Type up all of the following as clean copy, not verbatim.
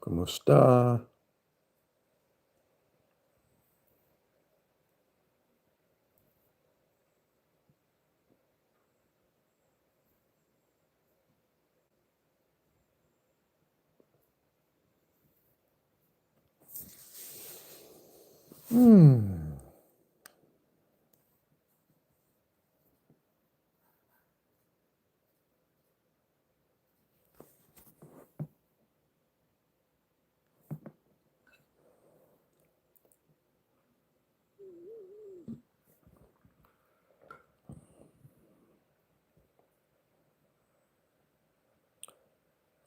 Kumusta? Hmm.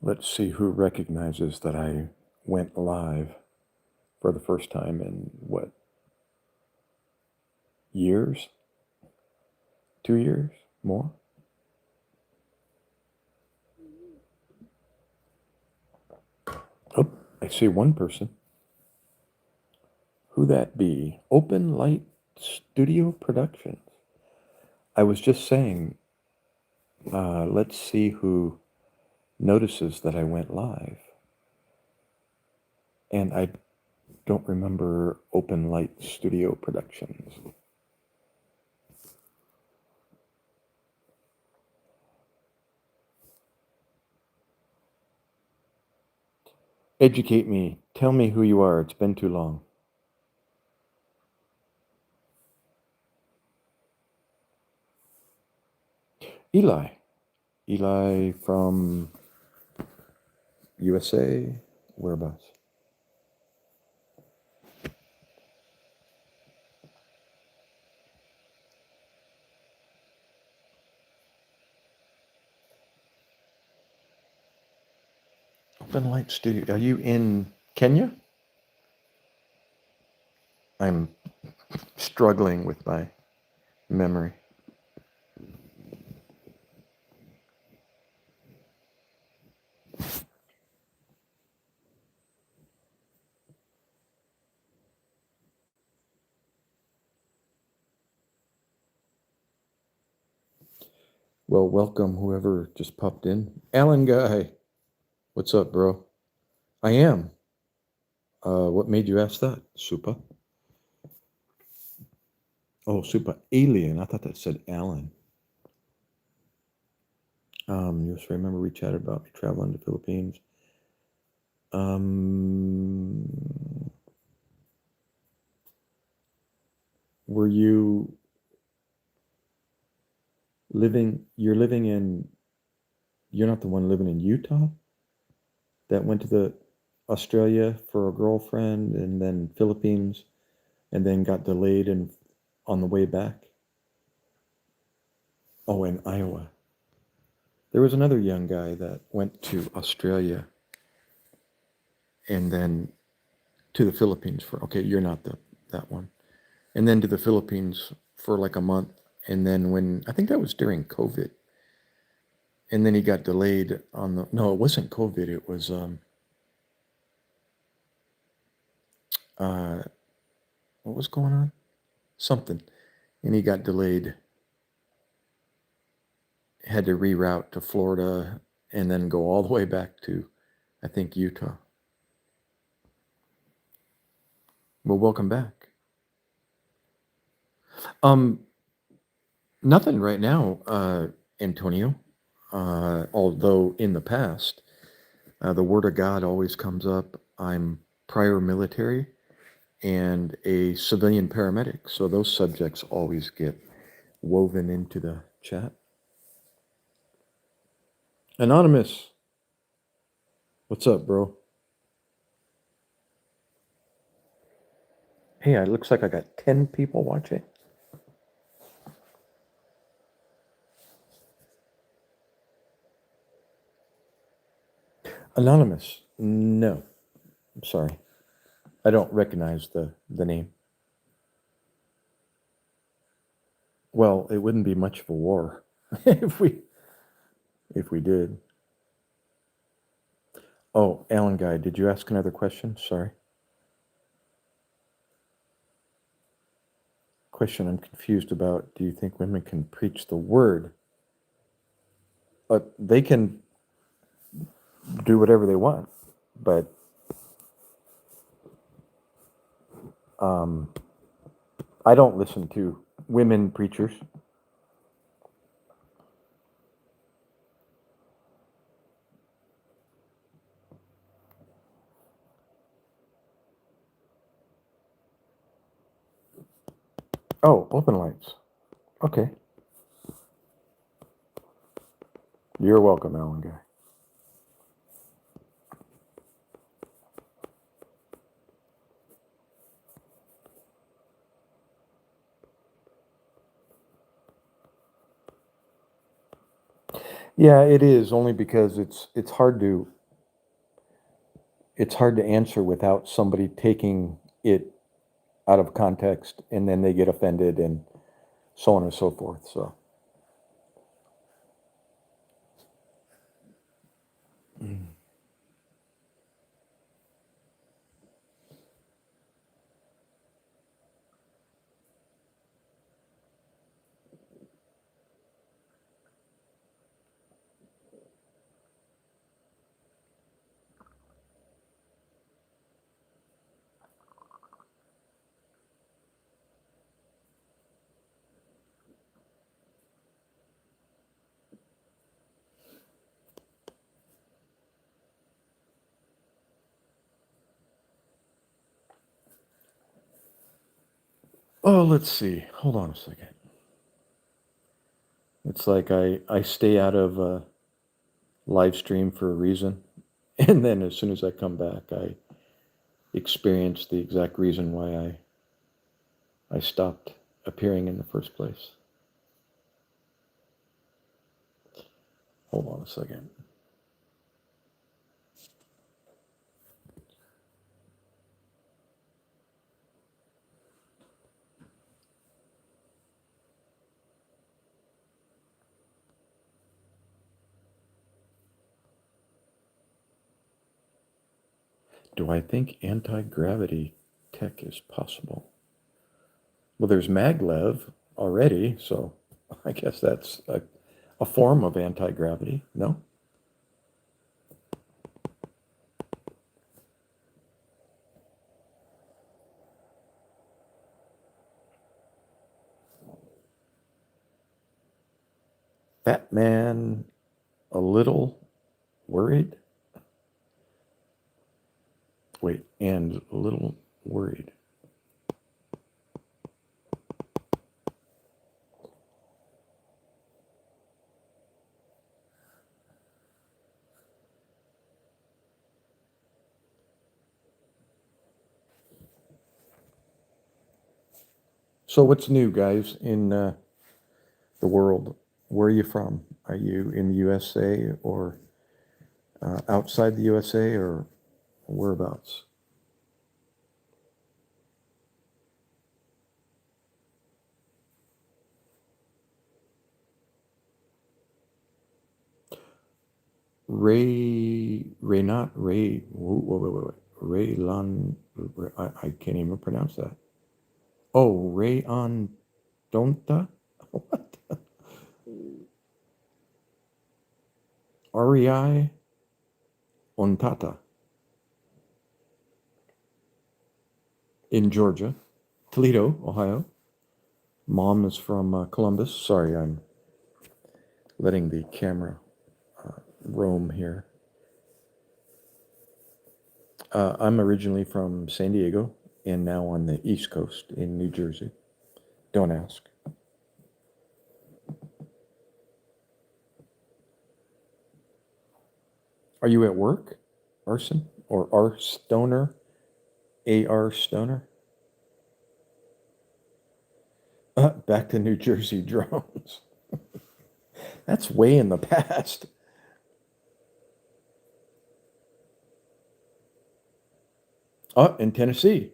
Let's see who recognizes that I went live for the first time in what, years? 2 years? More? Oh, I see one person. Who that be? Open Light Studio Productions. I was just saying, let's see who notices that I went live. And I don't remember Open Light Studio Productions. Educate me. Tell me who you are. It's been too long. Eli. Eli from USA. Whereabouts? Open Light Studio. Are you in Kenya? I'm struggling with my memory. Well, welcome whoever just popped in. Alan Guy. What's up, bro? I am. What made you ask that, Supa? Oh, Supa. Alien. I thought that said Alan. You just remember we chatted about me traveling to the Philippines. Were you you're not the one living in Utah that went to Australia for a girlfriend and then Philippines and then got delayed and on the way back? Oh, in Iowa. There was another young guy that went to Australia and then to the Philippines okay, you're not that one. And then to the Philippines for like a month. And then I think that was during COVID. And then he got delayed no, it wasn't COVID. It was, what was going on? Something. And he got delayed, had to reroute to Florida and then go all the way back to, I think, Utah. Well, welcome back. Nothing right now, Antonio. Although in the past, the Word of God always comes up. I'm prior military and a civilian paramedic, so those subjects always get woven into the chat. Anonymous, what's up, bro? Hey, it looks like I got 10 people watching. Anonymous, no, I'm sorry. I don't recognize the name. Well, it wouldn't be much of a war if we did. Oh, Alan Guy, did you ask another question? Sorry. Question I'm confused about. Do you think women can preach the word? They can do whatever they want, but Um, I don't listen to women preachers. Oh, open lights. Okay. You're welcome, Alan Guy. Yeah, it is only because it's hard to answer without somebody taking it out of context and then they get offended and so on and so forth. So oh, let's see. Hold on a second. It's like I stay out of live stream for a reason, and then as soon as I come back, I experience the exact reason why I stopped appearing in the first place. Hold on a second. Do I think anti-gravity tech is possible? Well, there's maglev already, so I guess that's a form of anti-gravity, no? Fat man, a little worried? Wait, and a little worried. So what's new, guys, in the world? Where are you from? Are you in the USA or outside the USA or whereabouts? Not Ray, wait. Ray Lon, I can't even pronounce that. Oh, Ray on Donta? What? REI Ontata in Georgia, Toledo, Ohio. Mom is from Columbus. Sorry, I'm letting the camera roam here. I'm originally from San Diego and now on the East Coast in New Jersey. Don't ask. Are you at work, Arson? Or R Stoner? AR Stoner? Back to New Jersey drones. That's way in the past. Oh, in Tennessee.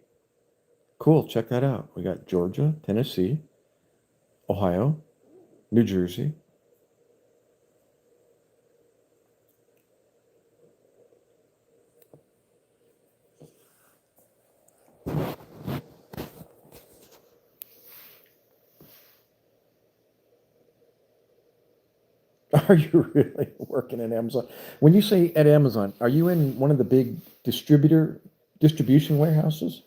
Cool, check that out. We got Georgia, Tennessee, Ohio, New Jersey. Are you really working at Amazon? When you say at Amazon, are you in one of the big distribution warehouses?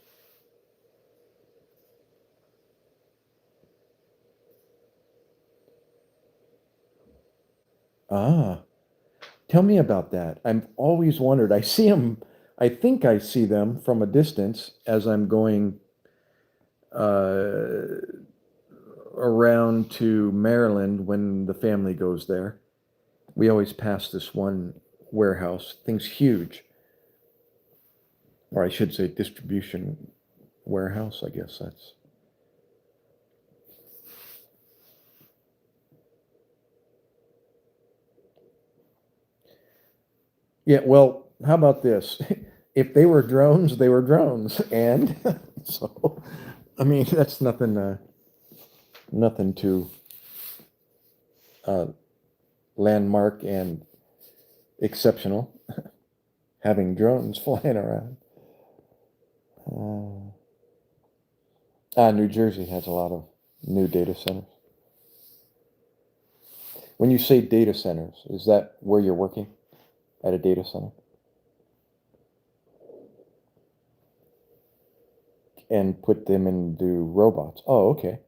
Ah, tell me about that. I've always wondered. I see them, I think I see them from a distance as I'm going uh, around to Maryland when the family goes there. We always pass this one warehouse. Thing's huge, or I should say distribution warehouse. I guess that's. Yeah, well, how about this? If they were drones, they were drones. And so, I mean, that's nothing to uh, landmark and exceptional, having drones flying around. Uh, New Jersey has a lot of new data centers. When you say data centers, is that where you're working at a data center and put them into robots? Oh, okay.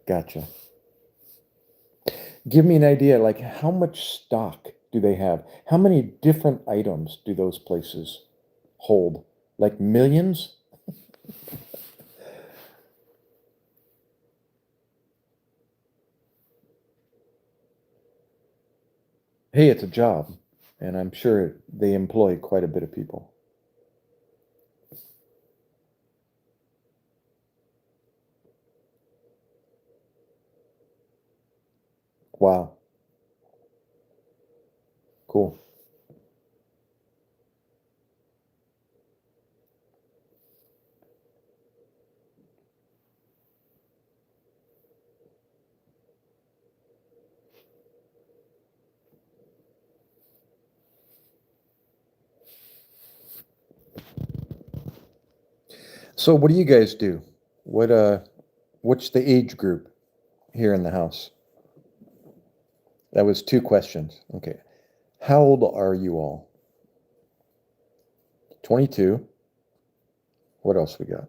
Gotcha. Give me an idea, like how much stock do they have? How many different items do those places hold? Like millions? Hey, it's a job, and I'm sure they employ quite a bit of people. Wow, cool. So what do you guys do? What what's the age group here in the house? That was two questions. Okay. How old are you all? 22. What else we got?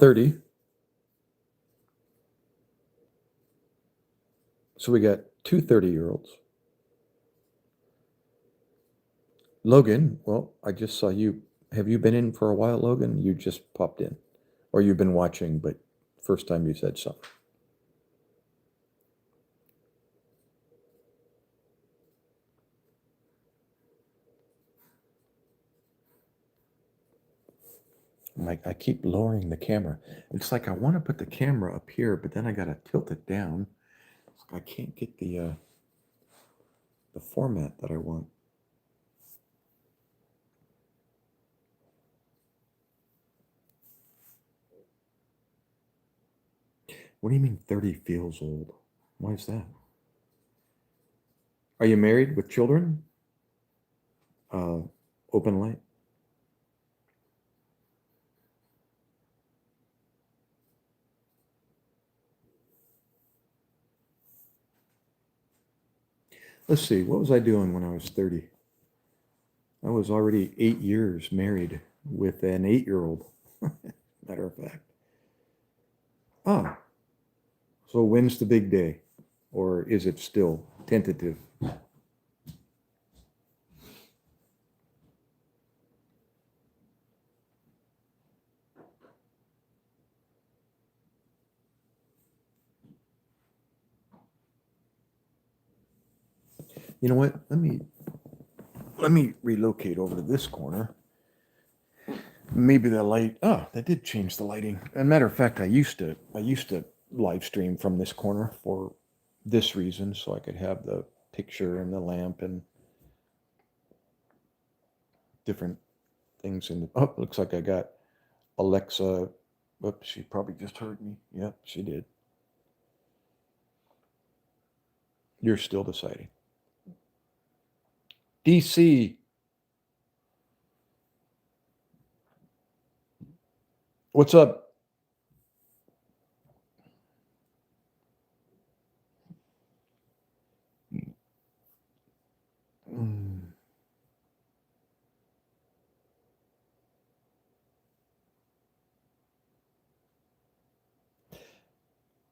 30. So we got two 30-year-olds. Logan, well, I just saw you. Have you been in for a while, Logan? You just popped in. Or you've been watching, but first time you said something. I'm like, I keep lowering the camera. It's like I want to put the camera up here, but then I gotta tilt it down. It's like I can't get the format that I want. What do you mean 30 feels old? Why is that? Are you married with children? Uh, open light? Let's see, what was I doing when I was 30? I was already 8 years married with an 8-year-old, matter of fact. Ah, so when's the big day? Or is it still tentative? You know what? Let me relocate over to this corner. Maybe the light. Oh, that did change the lighting. As a matter of fact, I used to live stream from this corner for this reason, so I could have the picture and the lamp and different things in the. Oh, looks like I got Alexa. Whoops, she probably just heard me. Yep, she did. You're still deciding. DC, what's up? Mm.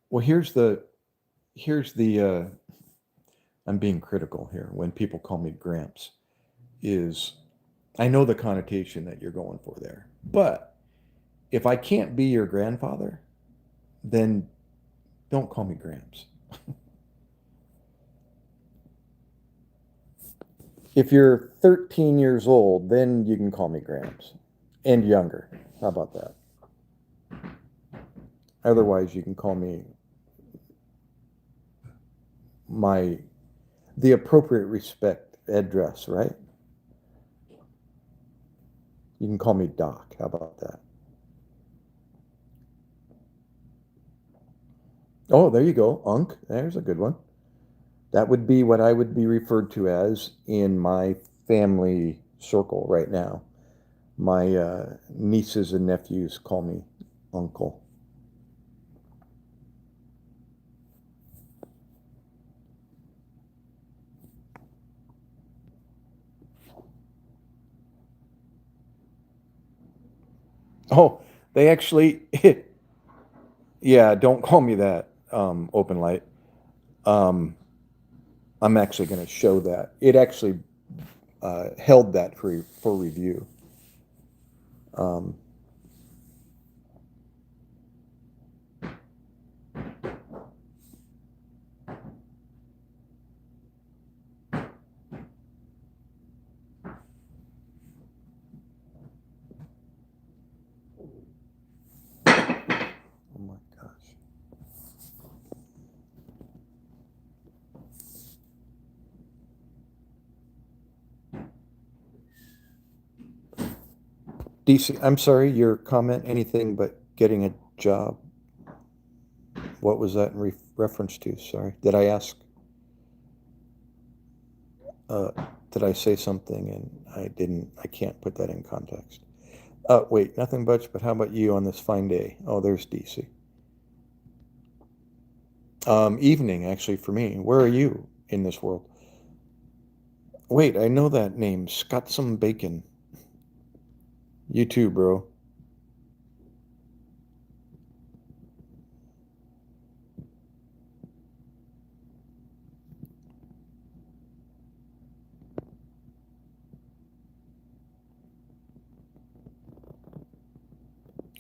Well, here's the I'm being critical here when people call me Gramps is I know the connotation that you're going for there. But if I can't be your grandfather, then don't call me Gramps. If you're 13 years old, then you can call me Gramps and younger. How about that? Otherwise, you can call me my the appropriate respect address, right? You can call me Doc. How about that? Oh, there you go. Unc. There's a good one. That would be what I would be referred to as in my family circle right now. My nieces and nephews call me uncle. Oh, they actually, yeah, don't call me that, open light. Um, I'm actually going to show that. It actually held that for review. Um, oh my gosh. DC, I'm sorry, your comment, anything but getting a job. What was that in reference to? Sorry. Did I ask? Uh, did I say something and I didn't? I can't put that in context. Wait, nothing much, but how about you on this fine day? Oh, there's DC. Evening, actually, for me. Where are you in this world? Wait, I know that name. Scott some bacon. You too, bro.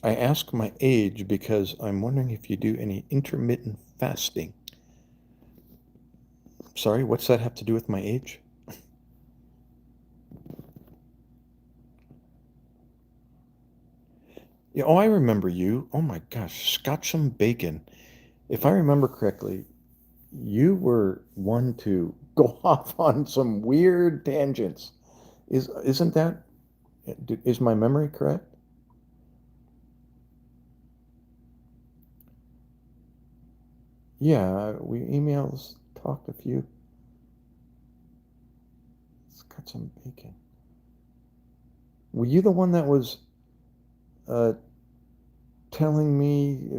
I ask my age because I'm wondering if you do any intermittent fasting. Sorry, what's that have to do with my age? Yeah, oh, I remember you. Oh my gosh, Scotch some bacon. If I remember correctly, you were one to go off on some weird tangents. Isn't that is my memory correct? Yeah, we emails talked a few. It's got some bacon. Were you the one that was uh, telling me?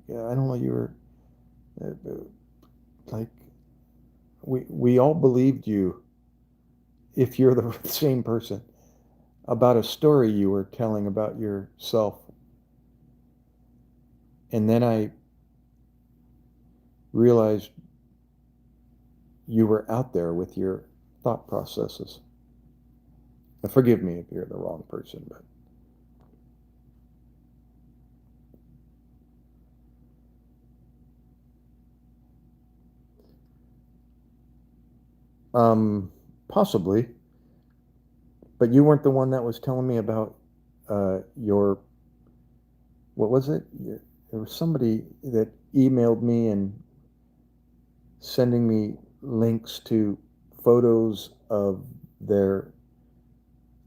I don't know. You were like we all believed you if you're the same person about a story you were telling about yourself, and then I realized you were out there with your thought processes. Now, forgive me if you're the wrong person, but possibly. But you weren't the one that was telling me about your what was it? There was somebody that emailed me and sending me links to photos of their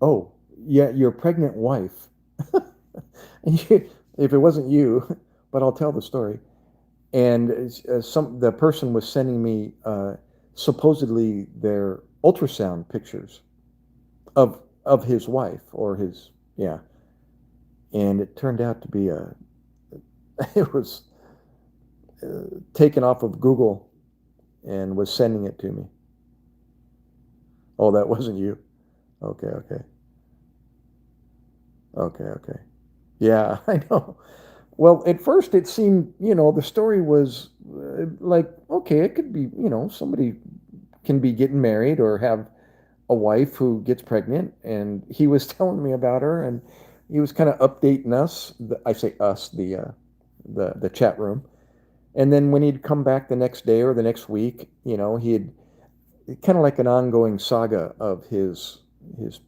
oh yeah your pregnant wife. And if it wasn't you, but I'll tell the story. And some the person was sending me supposedly they're ultrasound pictures of his wife or his, yeah, and it turned out to be a it was taken off of Google and was sending it to me. Oh, that wasn't you. Okay, okay, okay. Yeah, I know. Well, at first it seemed, the story was like, okay, it could be, somebody can be getting married or have a wife who gets pregnant, and he was telling me about her, and he was kind of updating us. I say us, the chat room. And then when he'd come back the next day or the next week, he'd kind of like an ongoing saga of his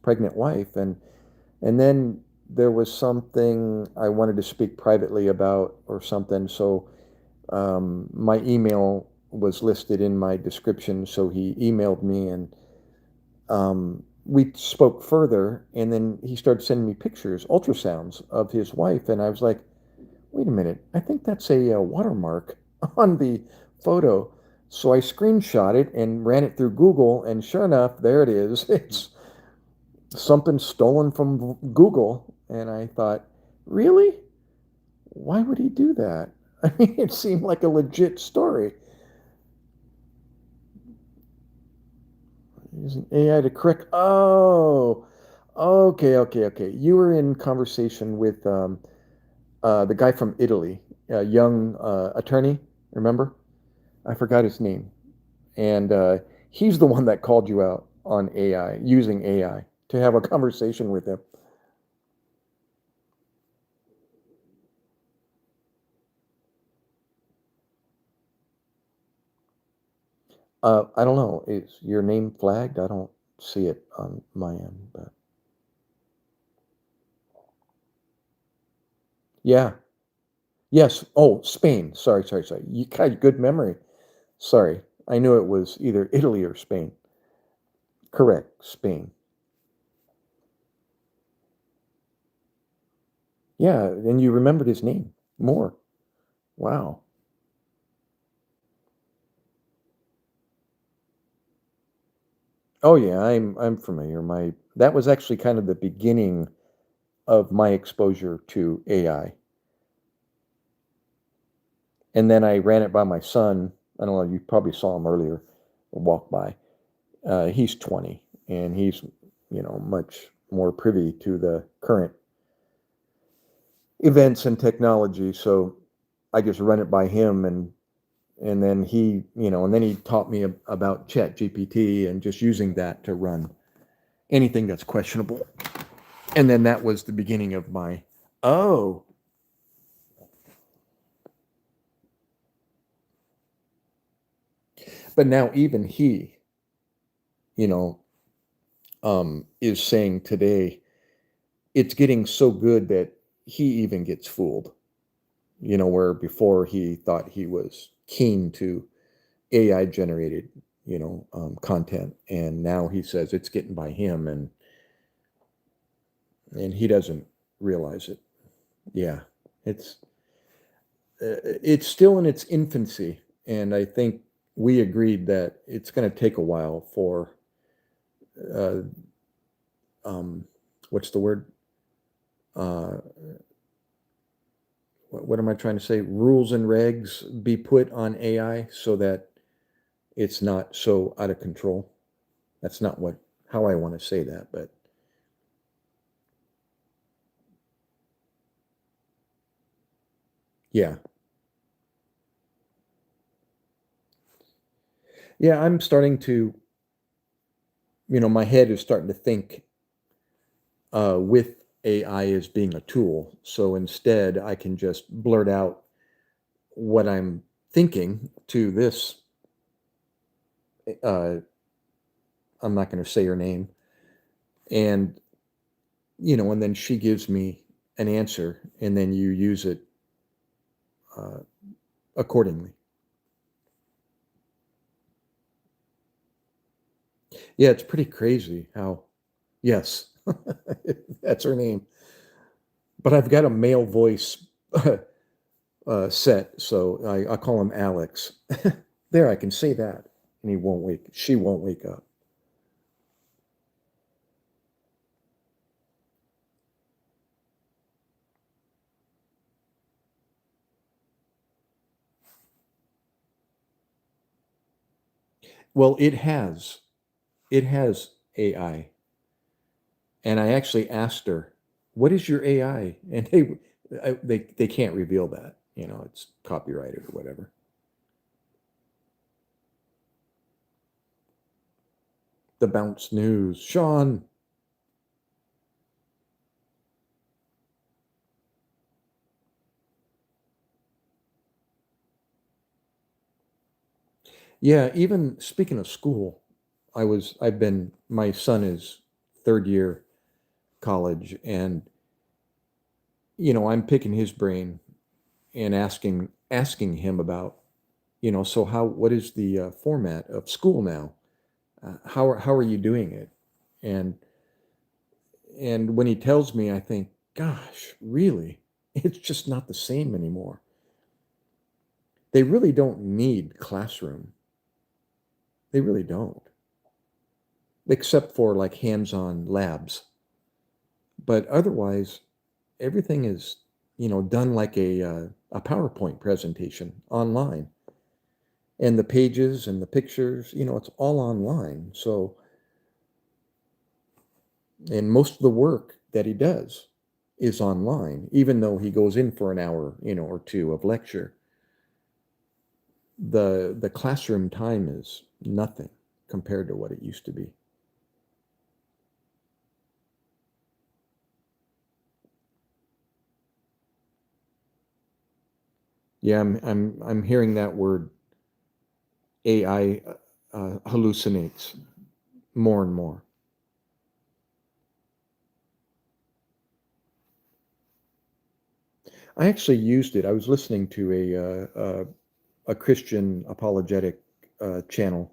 pregnant wife, and then there was something I wanted to speak privately about or something. So my email was listed in my description. So he emailed me, and we spoke further. And then he started sending me pictures, ultrasounds of his wife. And I was like, wait a minute, I think that's a watermark on the photo. So I screenshot it and ran it through Google. And sure enough, there it is. It's something stolen from Google. And I thought, really? Why would he do that? I mean, it seemed like a legit story. Using AI to correct. Oh, okay. You were in conversation with the guy from Italy, a young attorney. Remember? I forgot his name, and he's the one that called you out on AI, using AI to have a conversation with him. I don't know. Is your name flagged? I don't see it on my end, but yeah. Yes. Oh, Spain. Sorry. You got good memory. Sorry. I knew it was either Italy or Spain. Correct. Spain. Yeah, and you remembered his name more. Wow. Oh yeah, I'm familiar. My That was actually kind of the beginning of my exposure to AI. And then I ran it by my son. I don't know, you probably saw him earlier walk by. He's 20, and he's, much more privy to the current events and technology. So I just run it by him, and then he taught me about Chat GPT and just using that to run anything that's questionable. And then that was the beginning of my, oh, but now even he, you know, is saying today it's getting so good that he even gets fooled, where before he thought he was keen to AI generated, content. And now he says it's getting by him, and he doesn't realize it. Yeah. It's, it's still in its infancy. And I think we agreed that it's going to take a while for, uh, what's the word? Uh, what am I trying to say? Rules and regs be put on AI so that it's not so out of control. That's not how I want to say that, but yeah. Yeah, I'm starting to, my head is starting to think with AI as being a tool. So instead, I can just blurt out what I'm thinking to this. Uh, I'm not going to say her name, and and then she gives me an answer, and then you use it uh, accordingly. Yeah, it's pretty crazy how. Yes, that's her name. But I've got a male voice set, so I call him Alex. There, I can say that. and she won't wake up. Well, it has AI. And I actually asked her, "What is your AI?" And they can't reveal that. It's copyrighted or whatever. The Bounce News, Sean. Yeah, even speaking of school, my son is third year college, and I'm picking his brain and asking him about, so what is the format of school now? How are you doing it? And when he tells me, I think, gosh, really? It's just not the same anymore. They really don't need classroom. They really don't, except for like hands-on labs. But otherwise, everything is, done like a PowerPoint presentation online, and the pages and the pictures, it's all online. So, and most of the work that he does is online, even though he goes in for an hour, or two of lecture. The classroom time is nothing compared to what it used to be. Yeah, I'm hearing that word AI hallucinates more and more. I actually used it. I was listening to a Christian apologetic channel.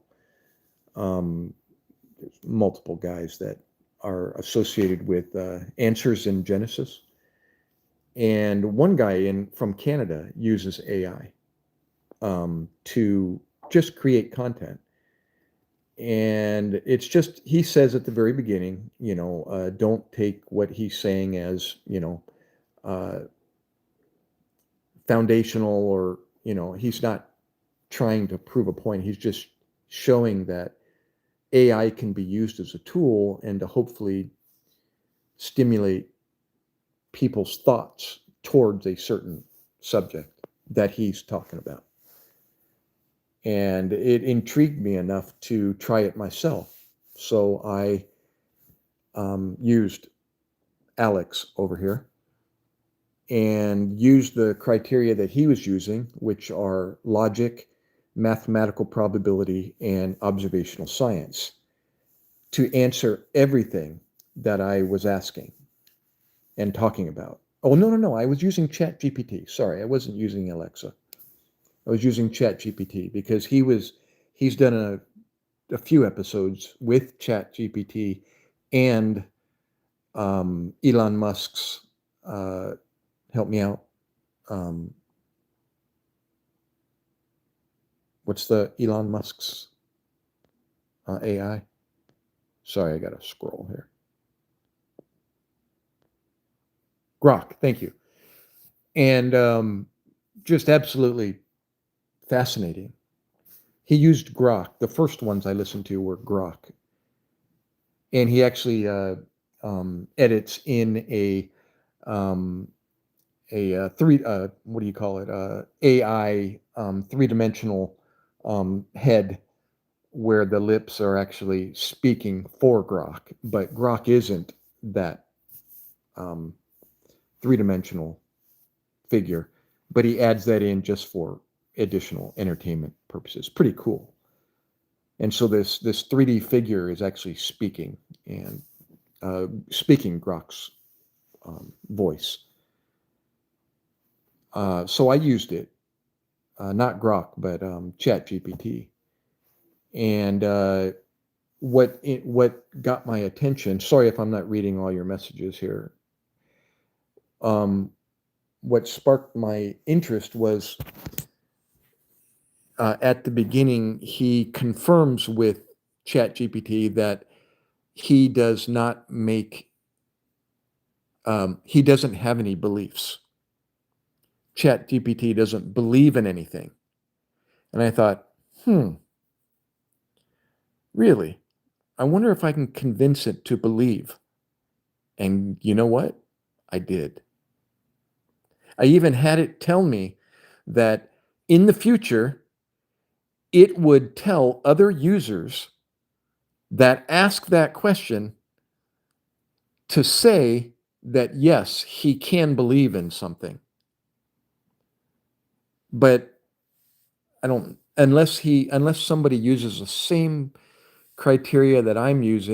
There's multiple guys that are associated with Answers in Genesis, and one guy in from Canada uses AI to just create content. And it's just, he says at the very beginning, don't take what he's saying as, uh, foundational, or, he's not trying to prove a point. He's just showing that AI can be used as a tool and to hopefully stimulate people's thoughts towards a certain subject that he's talking about. And it intrigued me enough to try it myself. So I used Alex over here and used the criteria that he was using, which are logic, mathematical probability, and observational science, to answer everything that I was asking and talking about. Oh, no, no, no. I was using ChatGPT. Sorry, I wasn't using Alexa. I was using ChatGPT because he's done a few episodes with ChatGPT and Elon Musk's, help me out. Um, what's the Elon Musk's AI? Sorry, I got to scroll here. Grok, thank you. And just absolutely fascinating. He used Grok. The first ones I listened to were Grok, and he actually edits in um, a three what do you call it, AI three-dimensional head, where the lips are actually speaking for Grok, but Grok isn't that um, three-dimensional figure, but he adds that in just for additional entertainment purposes. Pretty cool. And so this 3D figure is actually speaking, and speaking Grok's voice. So I used it, not Grok, but ChatGPT. And what got my attention? Sorry if I'm not reading all your messages here. What sparked my interest was at the beginning, he confirms with ChatGPT that he does not make, he doesn't have any beliefs. ChatGPT doesn't believe in anything. And I thought, really? I wonder if I can convince it to believe. And you know what? I did. I even had it tell me that in the future, it would tell other users that ask that question to say that, yes, he can believe in something. But I don't, unless somebody uses the same criteria that I used,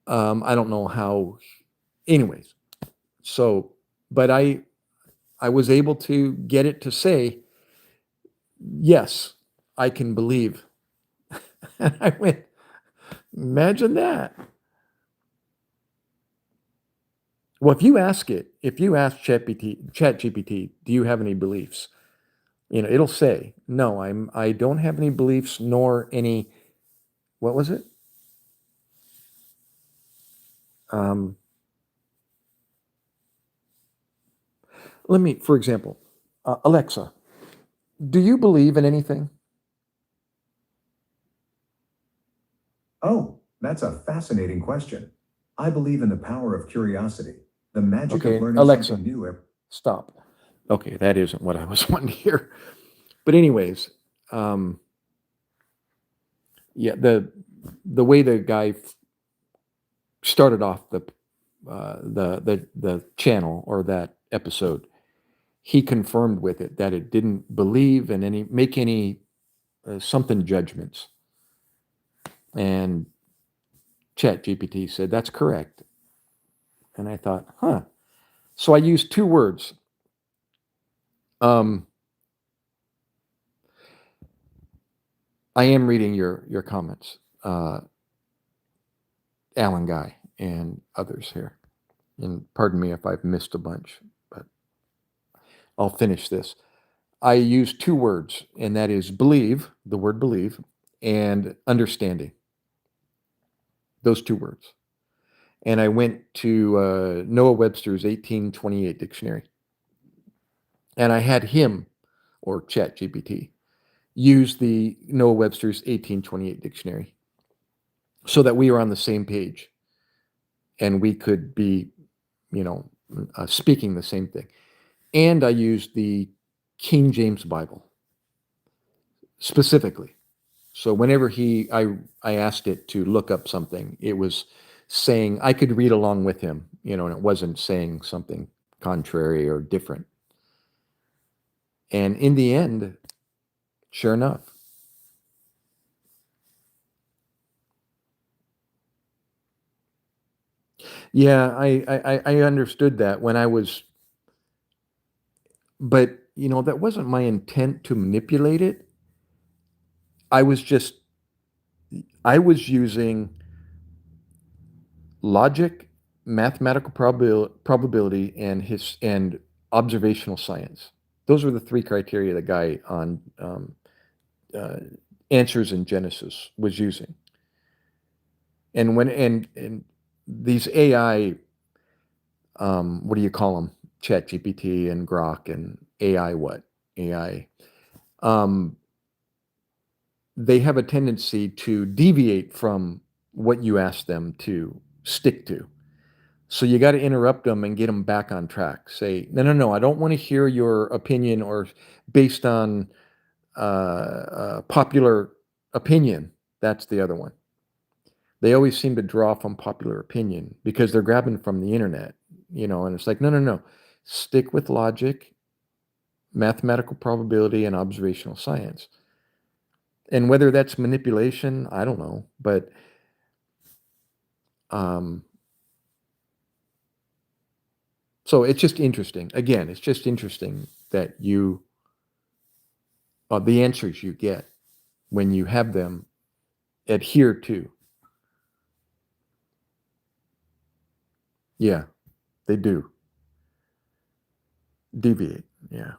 I don't know how, anyways. So, but I was able to get it to say, yes, I can believe. And I went, imagine that. Well, if you ask ChatGPT, do you have any beliefs? It'll say, no, I don't have any beliefs nor any, what was it? For example, Alexa, do you believe in anything? Oh, that's a fascinating question. I believe in the power of curiosity, the magic of Okay, learning Alexa, something new. stop. Okay, that isn't what I was wanting to hear. But anyways, um, yeah, the way the guy started off the channel or that episode, he confirmed with it that it didn't believe in any something judgments. And ChatGPT said that's correct. And I thought, huh. So I used two words. Um, I am reading your comments, Alan Guy and others here. And pardon me if I've missed a bunch, but I'll finish this. I use two words, and that is believe, the word believe, and understanding. Those two words. And I went to Noah Webster's 1828 dictionary. And I had him, or ChatGPT, use the Noah Webster's 1828 dictionary so that we were on the same page and we could be, speaking the same thing. And I used the King James Bible specifically. So whenever I asked it to look up something, it was saying I could read along with him, and it wasn't saying something contrary or different. And in the end, sure enough, yeah, I understood that when I was, but that wasn't my intent to manipulate it. I was just I was using logic, mathematical probability, and observational science. Those were the three criteria the guy on uh, Answers in Genesis was using. And when these AI, what do you call them? Chat GPT and Grok and AI what? AI. Um, they have a tendency to deviate from what you ask them to stick to. So you got to interrupt them and get them back on track. Say, no, no, no, I don't want to hear your opinion or based on popular opinion. That's the other one. They always seem to draw from popular opinion because they're grabbing from the internet, and it's like, no, no, no. Stick with logic, mathematical probability, and observational science. And whether that's manipulation, I don't know. But um, so it's just interesting. Again, it's just interesting that the answers you get when you have them adhere to. Yeah, they do deviate. Yeah.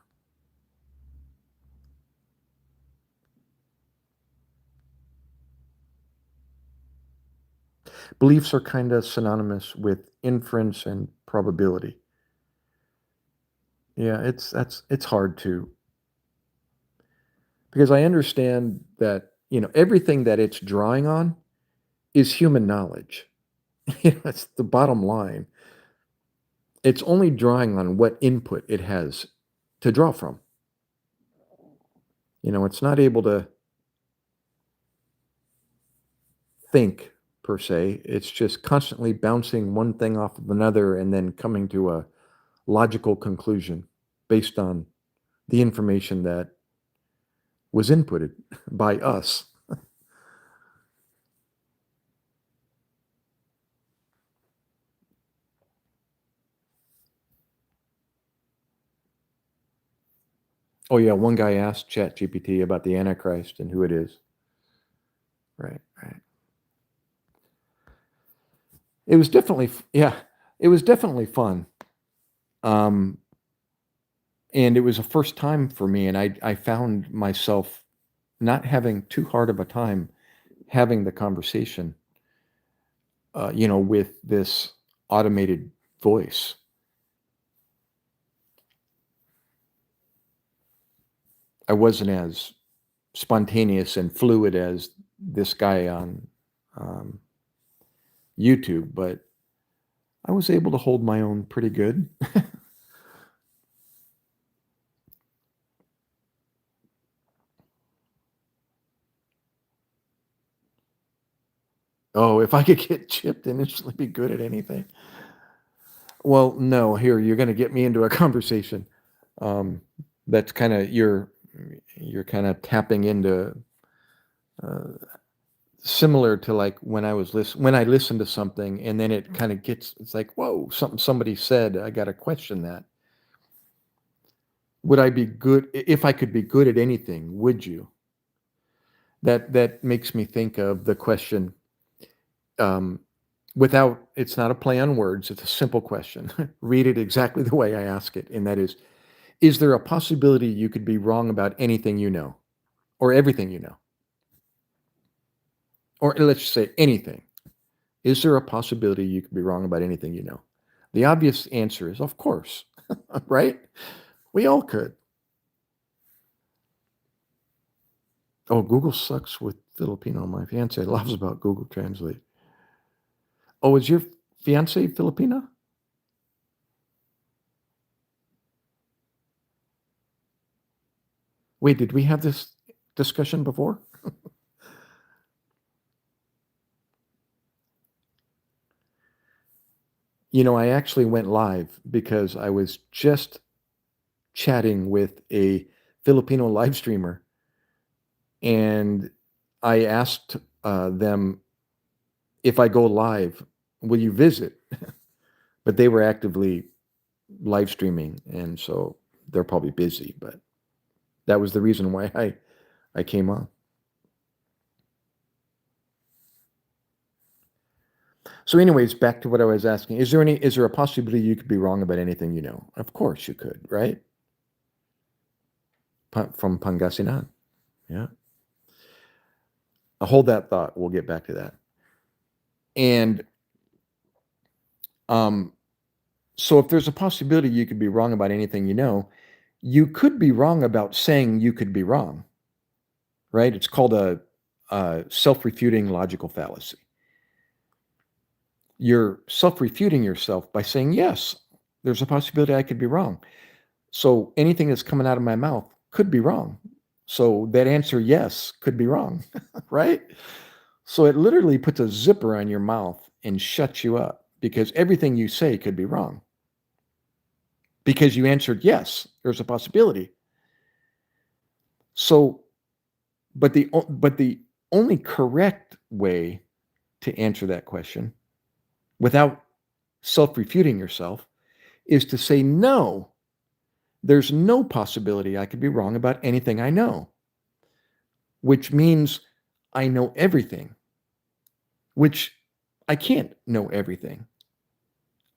Beliefs are kind of synonymous with inference and probability. Yeah, it's hard to because I understand that, everything that it's drawing on is human knowledge. That's the bottom line. It's only drawing on what input it has to draw from. It's not able to think per se. It's just constantly bouncing one thing off of another and then coming to a logical conclusion based on the information that was inputted by us. Oh yeah, one guy asked ChatGPT about the Antichrist and who it is. Right, right. It was definitely yeah, it was definitely fun. Um, and it was a first time for me, and I found myself not having too hard of a time having the conversation, with this automated voice. I wasn't as spontaneous and fluid as this guy on um, YouTube, but I was able to hold my own pretty good. Oh, if I could get chipped and instantly be good at anything. Well, no, here, you're gonna get me into a conversation. Um, that's kinda you're kinda tapping into, uh, similar to, like, when I listen to something and then it kinda gets it's like, "Whoa, something somebody said, I gotta question that." Would I be good if I could be good at anything, would you? That makes me think of the question, um, without it's not a play on words, it's a simple question. Read it exactly the way I ask it, and that is there a possibility you could be wrong about anything you know? Or everything you know? Or let's just say anything. Is there a possibility you could be wrong about anything you know? The obvious answer is, of course, right? We all could. Oh, Google sucks with Filipino. My fiance laughs about Google Translate. Oh, is your fiance Filipina? Wait, did we have this discussion before? I actually went live because I was just chatting with a Filipino live streamer, and I asked them, if I go live, will you visit? But they were actively live streaming, and so they're probably busy. But that was the reason why I came on. So, anyways, back to what I was asking: is there a possibility you could be wrong about anything you know? Of course, you could, right? From Pangasinan, yeah. Hold that thought. We'll get back to that. And um, so, if there's a possibility you could be wrong about anything you know, you could be wrong about saying you could be wrong, right? It's called a self-refuting logical fallacy. You're self-refuting yourself by saying, yes, there's a possibility I could be wrong. So anything that's coming out of my mouth could be wrong. So that answer, yes, could be wrong, right? So it literally puts a zipper on your mouth and shuts you up because everything you say could be wrong because you answered yes, there's a possibility. So, but the only correct way to answer that question without self-refuting yourself is to say, no, there's no possibility I could be wrong about anything I know, which means I know everything, which I can't know everything.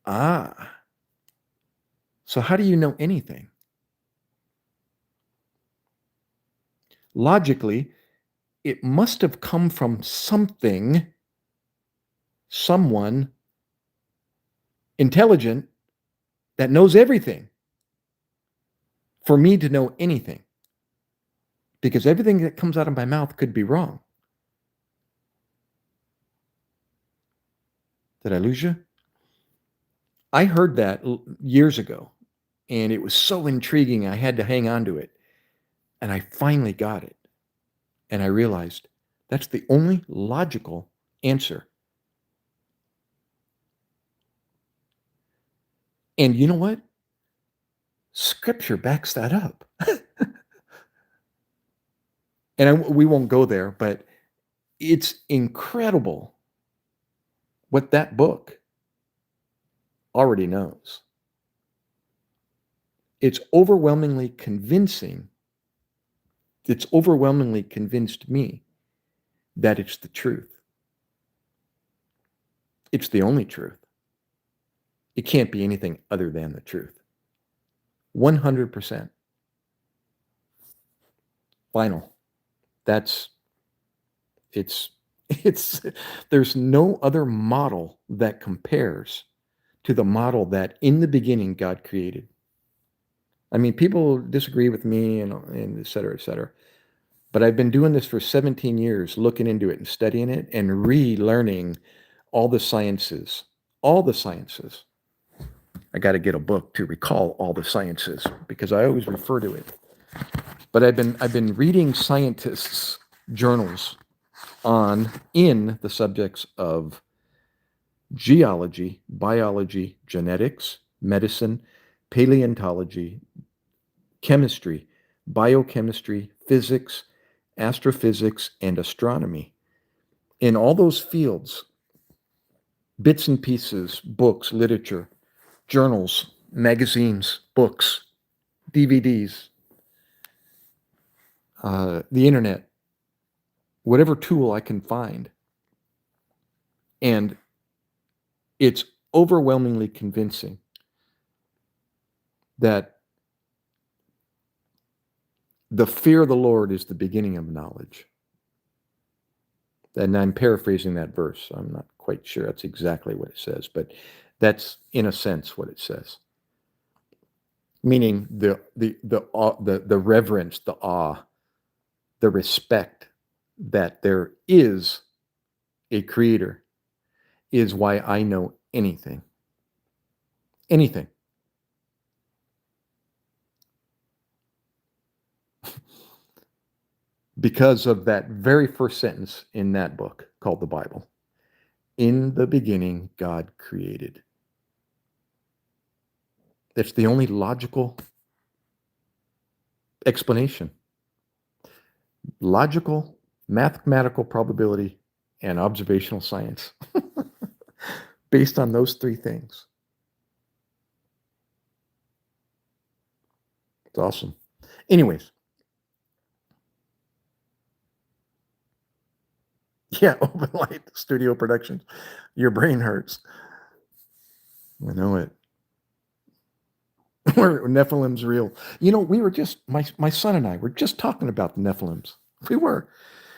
Ah, so how do you know anything? Logically, it must have come from something someone intelligent that knows everything for me to know anything, because everything that comes out of my mouth could be wrong. Did I lose you? I heard that years ago, and it was so intriguing. I had to hang on to it. And I finally got it. And I realized that's the only logical answer. And you know what? Scripture backs that up. And we won't go there, but it's incredible what that book already knows. It's overwhelmingly convincing. It's overwhelmingly convinced me that it's the truth. It's the only truth. It can't be anything other than the truth. 100%. Final. There's no other model that compares to the model that in the beginning God created. I mean, people disagree with me and et cetera, but I've been doing this for 17 years, looking into it and studying it and relearning all the sciences. I got to get a book to recall all the sciences because I always refer to it. But I've been reading scientists' journals in the subjects of geology, biology, genetics, medicine, paleontology, chemistry, biochemistry, physics, astrophysics, and astronomy. In all those fields, bits and pieces, books, literature, journals, magazines, books, DVDs, the internet, whatever tool I can find. And it's overwhelmingly convincing that the fear of the Lord is the beginning of knowledge. And I'm paraphrasing that verse. I'm not quite sure that's exactly what it says, but that's in a sense what it says. Meaning the reverence, the awe, the respect that there is a creator is why I know anything. Anything. Because of that very first sentence in that book called the Bible. In the beginning, God created. That's the only logical explanation. Logical, mathematical probability, and observational science. Based on those three things. It's awesome. Anyways. Yeah, Open Light Studio Productions. Your brain hurts. I know it. Nephilim's real. You know, we were just, my son and I were just talking about the Nephilims. We were.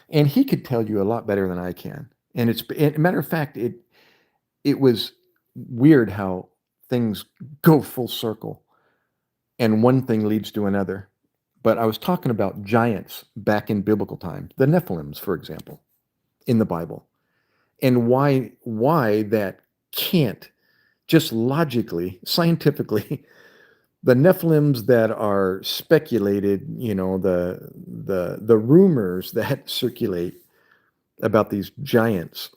And he could tell you a lot better than I can. And matter of fact, it was weird how things go full circle and one thing leads to another. But I was talking about giants back in biblical times, the Nephilims, for example, in the Bible, and why that can't just logically, scientifically, the Nephilims that are speculated, you know, the rumors that circulate about these giants,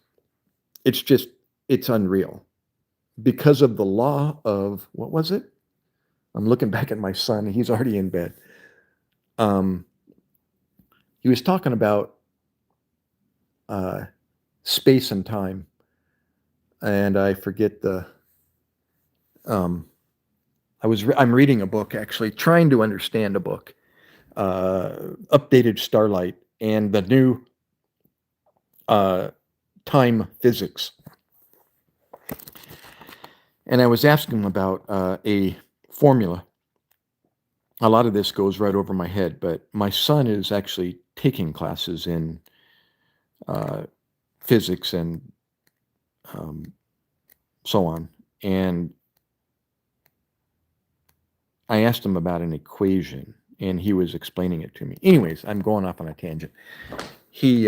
it's unreal because of the law of, what was it? I'm looking back at my son. He's already in bed. He was talking about space and time, and I forget I'm reading a book, actually, trying to understand a book, Updated Starlight, and the new time physics. And I was asking him about a formula. A lot of this goes right over my head, but my son is actually taking classes in physics and um, so on. And I asked him about an equation, and he was explaining it to me. Anyways, I'm going off on a tangent. He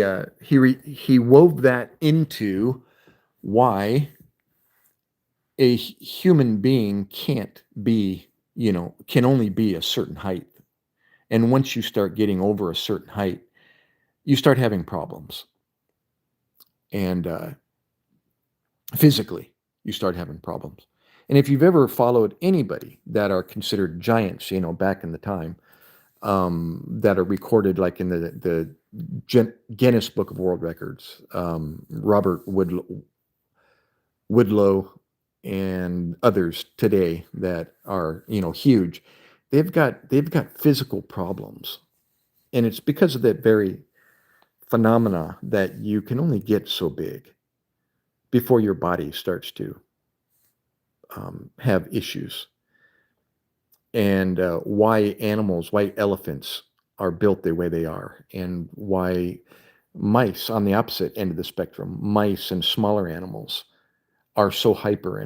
wove that into why a human being can't be, can only be a certain height. And once you start getting over a certain height, you start having problems. And physically, you start having problems. And if you've ever followed anybody that are considered giants, back in the time, that are recorded like in the Guinness Book of World Records, Robert Woodlow and others today that are, huge, they've got physical problems. And it's because of that very phenomena that you can only get so big before your body starts to have issues. And why elephants are built the way they are, and why mice on the opposite end of the spectrum, mice and smaller animals are so hyper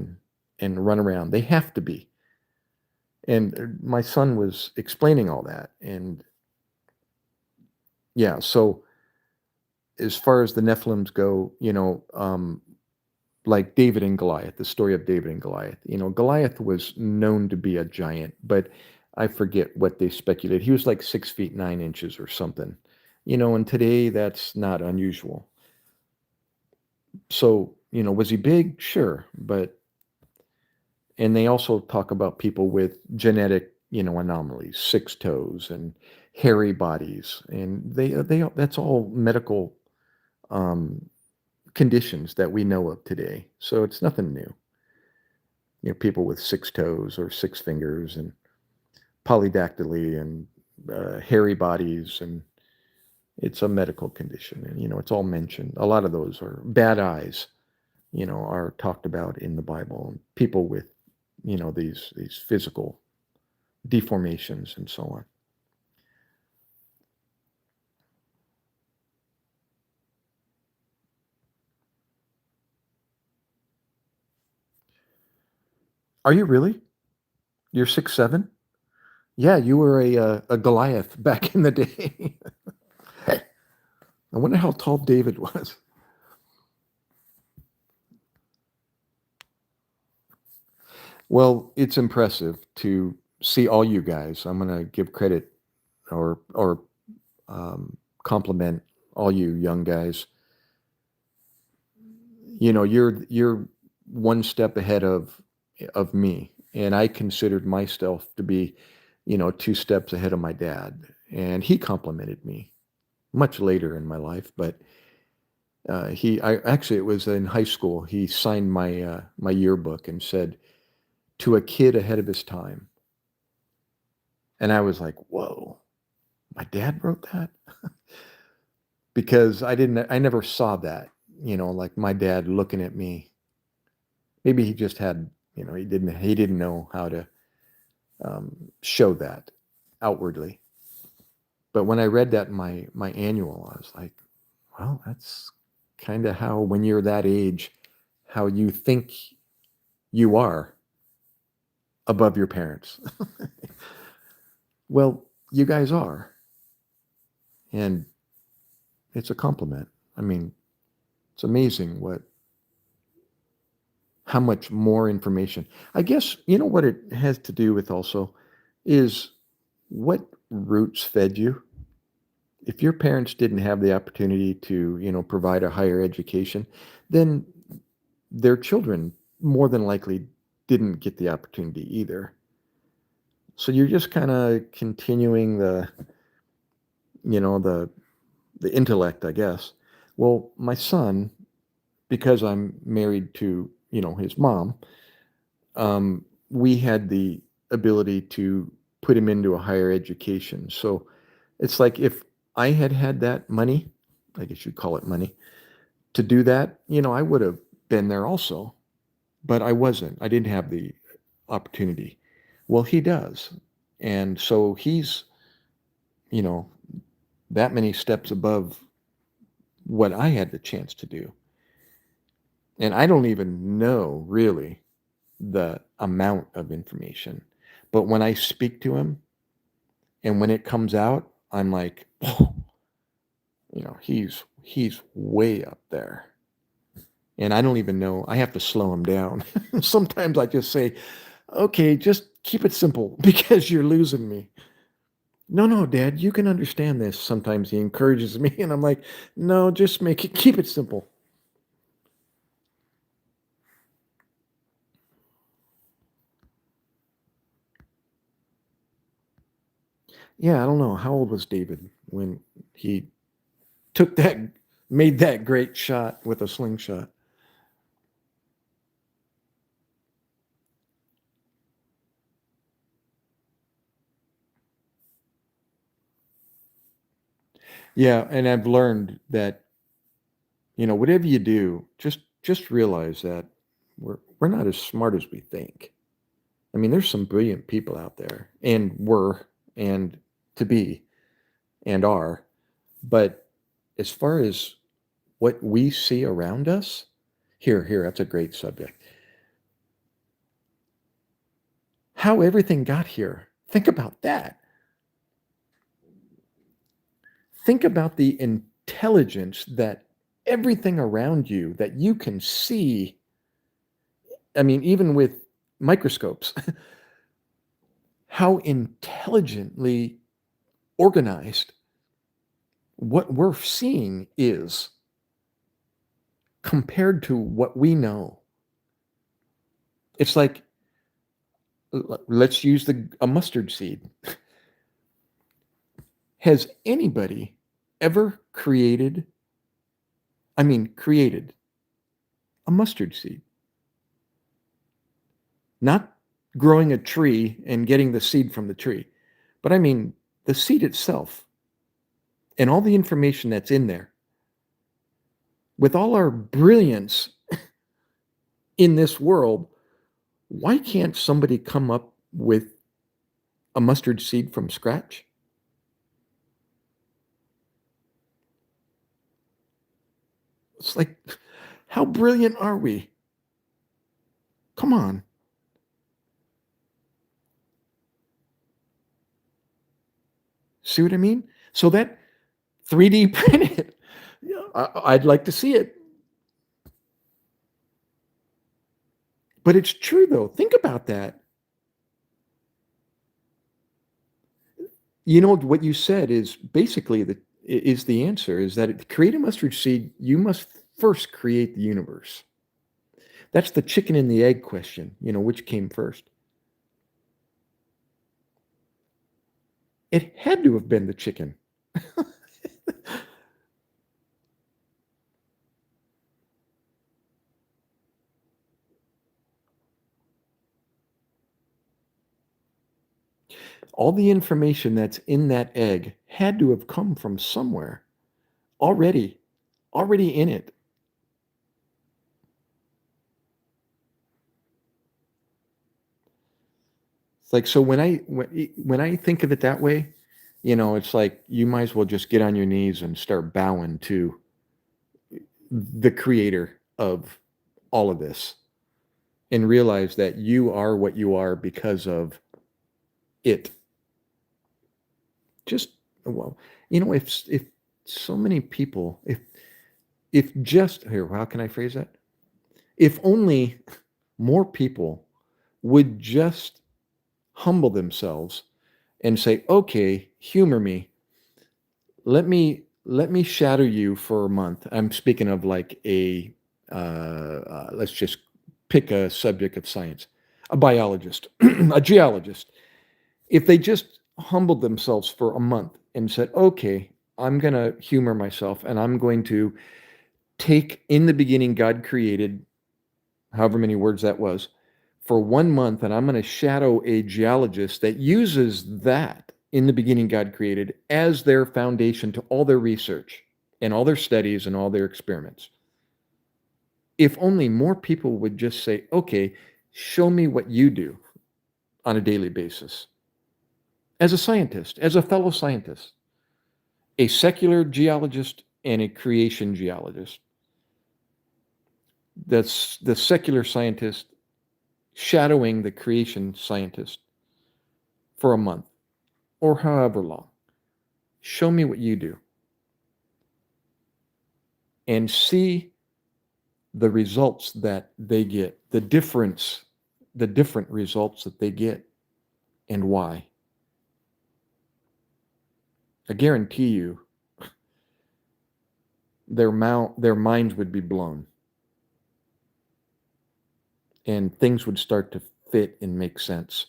and run around. They have to be. And my son was explaining all that. And yeah, so as far as the Nephilims go, like David and Goliath, the story of David and Goliath. Goliath was known to be a giant, but I forget what they speculated. He was like 6 feet 9 inches or something. And today that's not unusual. So, was he big? Sure. And they also talk about people with genetic, anomalies, six toes and hairy bodies. And that's all medical um, conditions that we know of today. So it's nothing new. People with six toes or six fingers and polydactyly and hairy bodies, and it's a medical condition. And it's all mentioned. A lot of those are bad eyes. Are talked about in the Bible. And people with these physical deformations and so on. Are you really? You're 6'7"? Yeah, you were a Goliath back in the day. I wonder how tall David was. Well, it's impressive to see all you guys. I'm going to give credit or compliment all you young guys. You're one step ahead of me, and I considered myself to be, two steps ahead of my dad, and he complimented me much later in my life. But I actually, it was in high school. He signed my yearbook and said, "To a kid ahead of his time." And I was like, "Whoa, my dad wrote that?" Because I never saw that, like my dad looking at me. Maybe he just had, he didn't know how to show that outwardly. But when I read that in my annual, I was like, well, that's kind of how, when you're that age, how you think you are above your parents. Well, you guys are. And it's a compliment. I mean, it's amazing how much more information. I guess, what it has to do with also is what roots fed you. If your parents didn't have the opportunity to, provide a higher education, then their children more than likely didn't get the opportunity either. So you're just kind of continuing the intellect, I guess. Well, my son, because I'm married to, his mom, we had the ability to put him into a higher education. So it's like if I had that money, I guess you'd call it money, to do that, I would have been there also, but I wasn't. I didn't have the opportunity. Well, he does. And so he's, you know, that many steps above what I had the chance to do. And I don't even know really the amount of information. But when I speak to him and when it comes out, I'm like, oh, he's way up there. And I don't even know. I have to slow him down. Sometimes I just say, okay, just keep it simple because you're losing me. No, no, Dad, you can understand this. Sometimes he encourages me, and I'm like, no, just keep it simple. Yeah, I don't know. How old was David when he took that, made that great shot with a slingshot? Yeah, and I've learned that, whatever you do, just realize that we're not as smart as we think. I mean, there's some brilliant people out there, and were, and to be, and are. But as far as what we see around us, here, that's a great subject. How everything got here. Think about that. Think about the intelligence that everything around you that you can see. I mean, even with microscopes, how intelligently organized what we're seeing is compared to what we know. It's like, let's use a mustard seed. Has anybody ever created a mustard seed? Not growing a tree and getting the seed from the tree, but I mean the seed itself and all the information that's in there. With all our brilliance in this world, why can't somebody come up with a mustard seed from scratch? It's like, how brilliant are we? Come on. See what I mean? So that 3D printed, yeah, I'd like to see it. But it's true though. Think about that. What you said is basically the answer is that to create a mustard seed, you must first create the universe. That's the chicken and the egg question, which came first. It had to have been the chicken. All the information that's in that egg had to have come from somewhere already, already in it. It's like, so when I think of it that way, it's like you might as well just get on your knees and start bowing to the creator of all of this and realize that you are what you are because of it. Just, well, if so many people, if just here, how can I phrase that? If only more people would just humble themselves and say, okay, humor me. Let me shadow you for a month. I'm speaking of like let's just pick a subject of science, a biologist, a geologist. If they just humbled themselves for a month and said, okay, I'm going to humor myself and I'm going to take in the beginning God created, however many words that was, for 1 month, and I'm going to shadow a geologist that uses that in the beginning God created as their foundation to all their research and all their studies and all their experiments. If only more people would just say, okay, show me what you do on a daily basis. As a scientist, as a fellow scientist, a secular geologist and a creation geologist. That's the secular scientist shadowing the creation scientist for a month or however long. Show me what you do and see the results that they get, the different results that they get, and why. I guarantee you their minds would be blown and things would start to fit and make sense.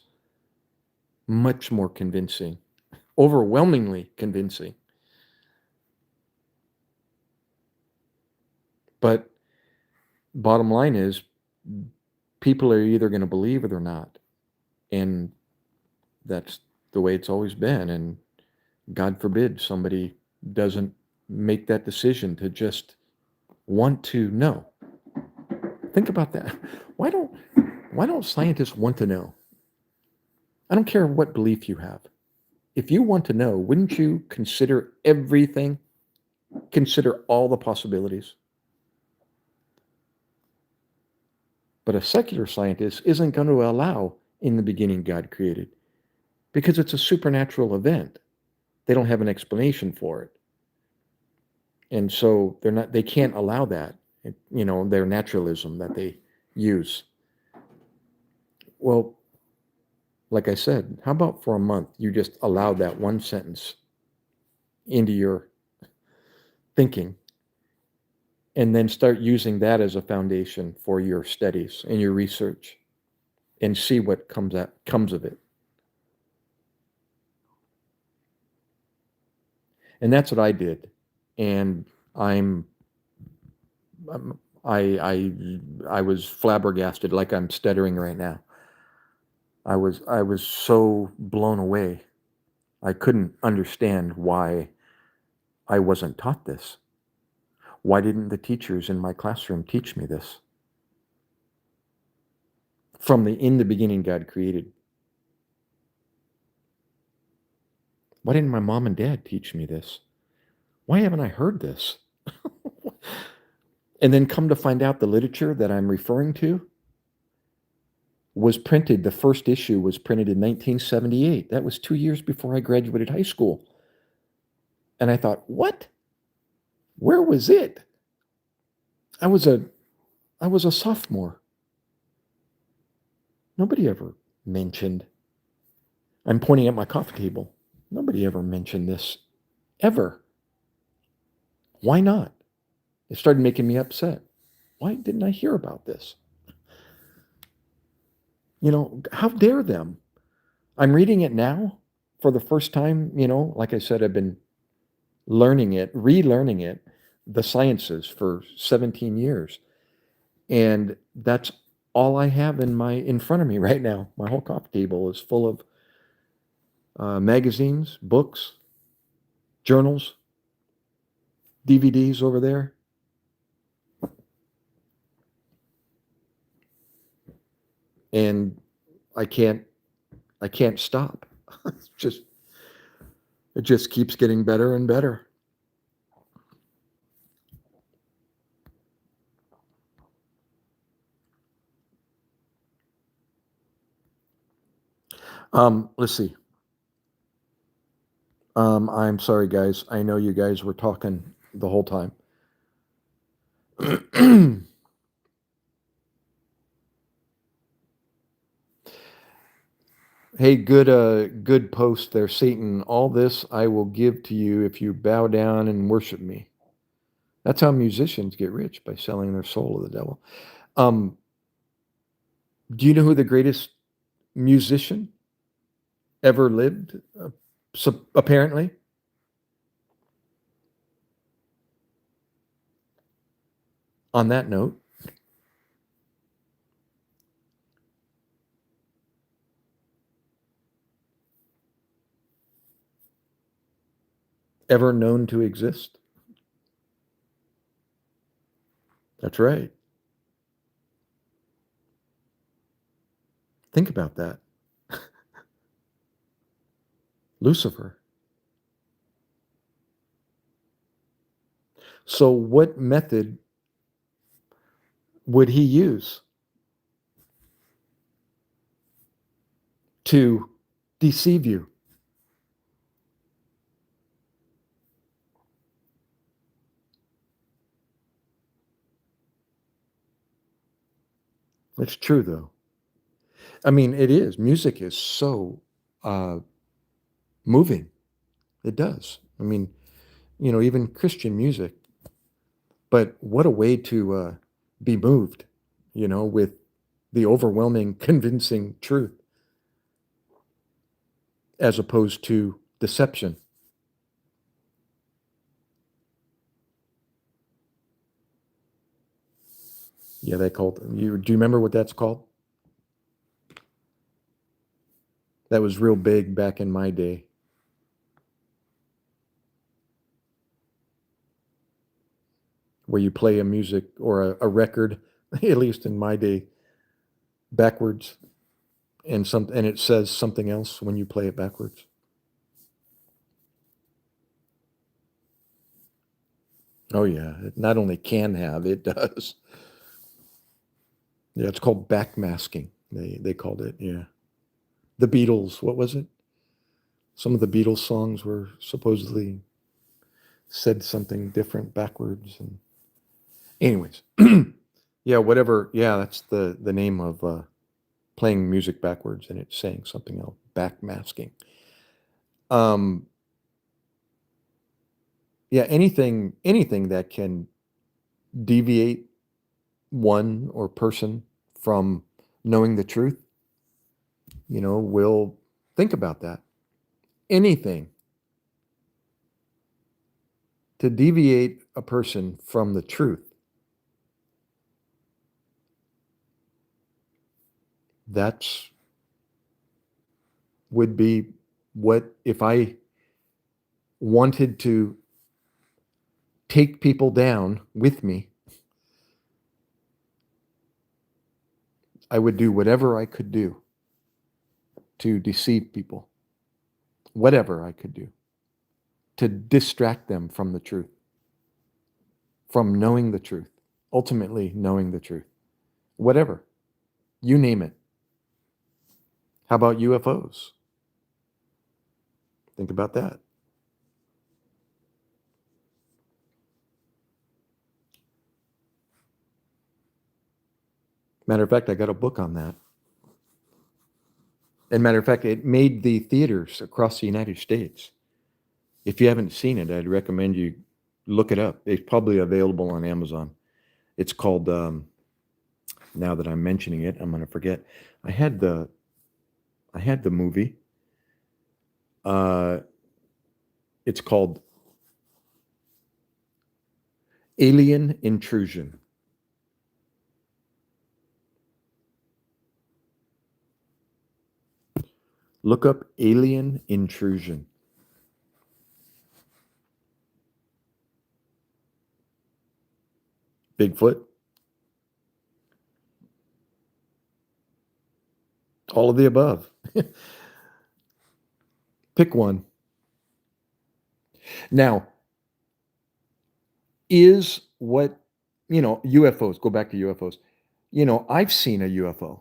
Much more convincing, overwhelmingly convincing. But bottom line is, people are either going to believe or they're not. And that's the way it's always been. And God forbid somebody doesn't make that decision to just want to know. Think about that. Why don't scientists want to know? I don't care what belief you have. If you want to know, wouldn't you consider everything? Consider all the possibilities? But a secular scientist isn't going to allow in the beginning God created because it's a supernatural event. They don't have an explanation for it. And so they can't allow that, their naturalism that they use. Well, like I said, how about for a month you just allow that one sentence into your thinking and then start using that as a foundation for your studies and your research and see what comes of it. And that's what I did. And I was flabbergasted, like I'm stuttering right now. I was so blown away. I couldn't understand why I wasn't taught this. Why didn't the teachers in my classroom teach me this? In the beginning, God created. Why didn't my mom and dad teach me this? Why haven't I heard this? And then come to find out the literature that I'm referring to was printed, the first issue was printed in 1978. That was 2 years before I graduated high school. And I thought, what? Where was it? I was a sophomore. Nobody ever mentioned. I'm pointing at my coffee table. Nobody ever mentioned this, ever. Why not? It started making me upset. Why didn't I hear about this? How dare them? I'm reading it now for the first time. Like I said, I've been relearning it, the sciences for 17 years. And that's all I have in front of me right now. My whole coffee table is full of magazines, books, journals, DVDs over there. And I can't stop. It just keeps getting better and better. Let's see. I'm sorry, guys. I know you guys were talking the whole time. Hey, good post there, Satan. All this I will give to you if you bow down and worship me. That's how musicians get rich, by selling their soul to the devil. Do you know who the greatest musician ever lived? Apparently, on that note, ever known to exist. That's right. Think about that. Lucifer. So what method would he use to deceive you? It's true, though. I mean, it is. Music is so uh, moving. It does. I mean, even Christian music. But what a way to be moved, with the overwhelming, convincing truth as opposed to deception. Yeah, they called you. Do you remember what that's called? That was real big back in my day, where you play a music or a record, at least in my day, backwards, and it says something else when you play it backwards. Oh yeah, it not only can have, it does. Yeah, it's called backmasking. They called it. Yeah, the Beatles. What was it? Some of the Beatles songs were supposedly said something different backwards. And anyways, yeah, whatever. Yeah, that's the name of playing music backwards and it's saying something else. Backmasking. Um, yeah, anything that can deviate one or person from knowing the truth, will think about that. Anything to deviate a person from the truth, that's would be what if I wanted to take people down with me, I would do whatever I could do to deceive people, whatever I could do to distract them from the truth, from knowing the truth, ultimately knowing the truth, whatever, you name it. How about UFOs? Think about that. Matter of fact, I got a book on that. And matter of fact, it made the theaters across the United States. If you haven't seen it, I'd recommend you look it up. It's probably available on Amazon. It's called. Now that I'm mentioning it, I'm going to forget. I had the I had the movie. Uh, it's called Alien Intrusion. Look up Alien Intrusion. Bigfoot. All of the above. Pick one. Now, is what, UFOs, go back to UFOs. I've seen a UFO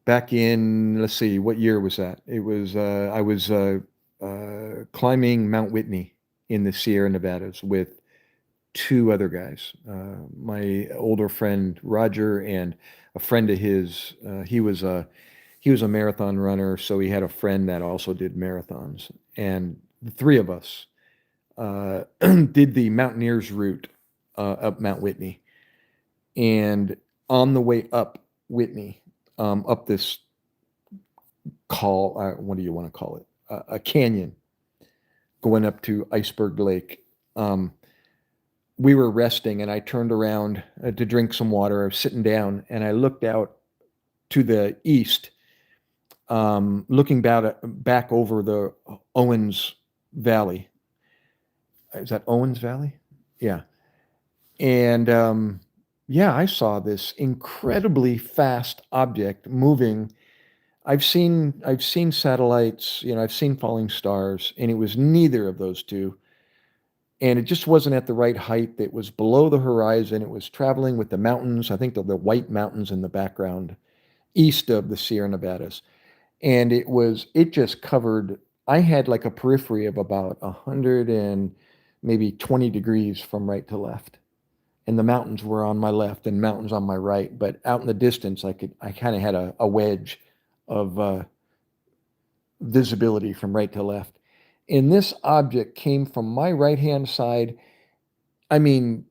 back in, let's see, what year was that? It was, I was climbing Mount Whitney in the Sierra Nevadas with two other guys, my older friend Roger and a friend of his. He was a marathon runner, so he had a friend that also did marathons, and the three of us did the Mountaineers route up Mount Whitney. And on the way up Whitney, up this what do you want to call it? A canyon going up to Iceberg Lake. We were resting, and I turned around to drink some water. I was sitting down, and I looked out to the east, looking back over the Owens Valley. Is that Owens Valley? Yeah. And yeah, I saw this incredibly fast object moving. I've seen satellites, I've seen falling stars, and it was neither of those two. and it just wasn't at the right height. It was below the horizon. It was traveling with the mountains. I think the White Mountains in the background, east of the Sierra Nevadas. And it just covered, I had like a periphery of about 100 and maybe 20 degrees from right to left. And the mountains were on my left and mountains on my right. But out in the distance, I kind of had a wedge of visibility from right to left. And this object came from my right hand side. I mean,